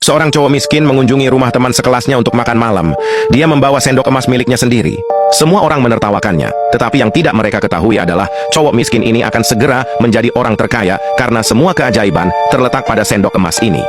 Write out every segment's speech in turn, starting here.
Seorang cowok miskin mengunjungi rumah teman sekelasnya untuk makan malam. Dia membawa sendok emas miliknya sendiri. Semua orang menertawakannya, tetapi yang tidak mereka ketahui adalah cowok miskin ini akan segera menjadi orang terkaya karena semua keajaiban terletak pada sendok emas ini.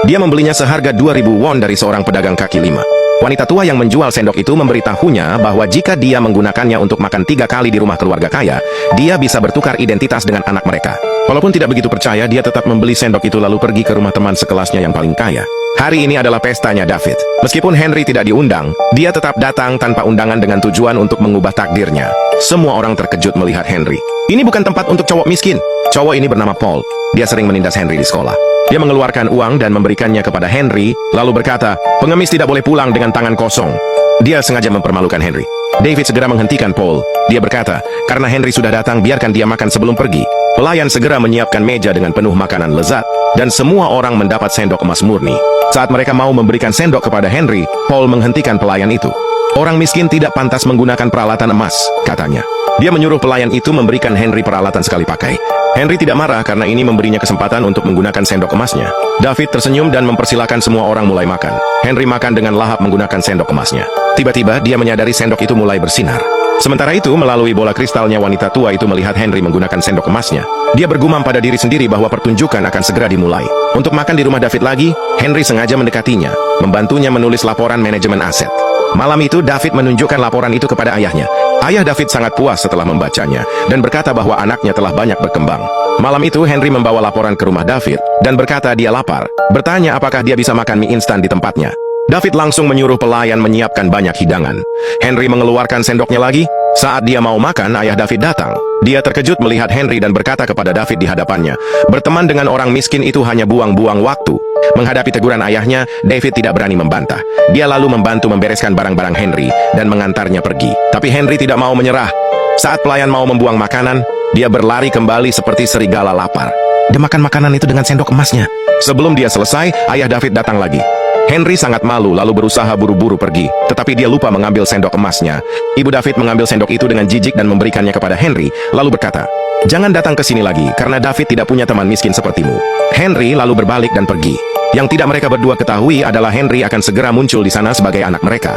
Dia membelinya seharga 2.000 won dari seorang pedagang kaki lima. Wanita tua yang menjual sendok itu memberitahunya bahwa jika dia menggunakannya untuk makan 3 kali di rumah keluarga kaya, dia bisa bertukar identitas dengan anak mereka. Walaupun tidak begitu percaya, dia tetap membeli sendok itu lalu pergi ke rumah teman sekelasnya yang paling kaya. Hari ini adalah pestanya David. Meskipun Henry tidak diundang, dia tetap datang tanpa undangan dengan tujuan untuk mengubah takdirnya. Semua orang terkejut melihat Henry. Ini bukan tempat untuk cowok miskin. Cowok ini bernama Paul. Dia sering menindas Henry di sekolah. Dia mengeluarkan uang dan memberikannya kepada Henry, lalu berkata, pengemis tidak boleh pulang dengan tangan kosong. Dia sengaja mempermalukan Henry. David segera menghentikan Paul. Dia berkata, karena Henry sudah datang, biarkan dia makan sebelum pergi. Pelayan segera menyiapkan meja dengan penuh makanan lezat, dan semua orang mendapat sendok emas murni. Saat mereka mau memberikan sendok kepada Henry, Paul menghentikan pelayan itu. Orang miskin tidak pantas menggunakan peralatan emas, katanya. Dia menyuruh pelayan itu memberikan Henry peralatan sekali pakai. Henry tidak marah karena ini memberinya kesempatan untuk menggunakan sendok emasnya. David tersenyum dan mempersilahkan semua orang mulai makan. Henry makan dengan lahap menggunakan sendok emasnya. Tiba-tiba dia menyadari sendok itu mulai bersinar. Sementara itu, melalui bola kristalnya wanita tua itu melihat Henry menggunakan sendok emasnya. Dia bergumam pada diri sendiri bahwa pertunjukan akan segera dimulai. Untuk makan di rumah David lagi, Henry sengaja mendekatinya, membantunya menulis laporan manajemen aset. Malam itu, David menunjukkan laporan itu kepada ayahnya. Ayah David sangat puas setelah membacanya, dan berkata bahwa anaknya telah banyak berkembang. Malam itu, Henry membawa laporan ke rumah David, dan berkata dia lapar. Bertanya apakah dia bisa makan mie instan di tempatnya. David langsung menyuruh pelayan menyiapkan banyak hidangan. Henry mengeluarkan sendoknya lagi. Saat dia mau makan, ayah David datang. Dia terkejut melihat Henry dan berkata kepada David di hadapannya, berteman dengan orang miskin itu hanya buang-buang waktu. Menghadapi teguran ayahnya, David tidak berani membantah. Dia lalu membantu membereskan barang-barang Henry dan mengantarnya pergi. Tapi Henry tidak mau menyerah. Saat pelayan mau membuang makanan, dia berlari kembali seperti serigala lapar. Dia makan makanan itu dengan sendok emasnya. Sebelum dia selesai, ayah David datang lagi. Henry sangat malu lalu berusaha buru-buru pergi, tetapi dia lupa mengambil sendok emasnya. Ibu David mengambil sendok itu dengan jijik dan memberikannya kepada Henry, lalu berkata, jangan datang ke sini lagi, karena David tidak punya teman miskin sepertimu. Henry lalu berbalik dan pergi. Yang tidak mereka berdua ketahui adalah Henry akan segera muncul di sana sebagai anak mereka.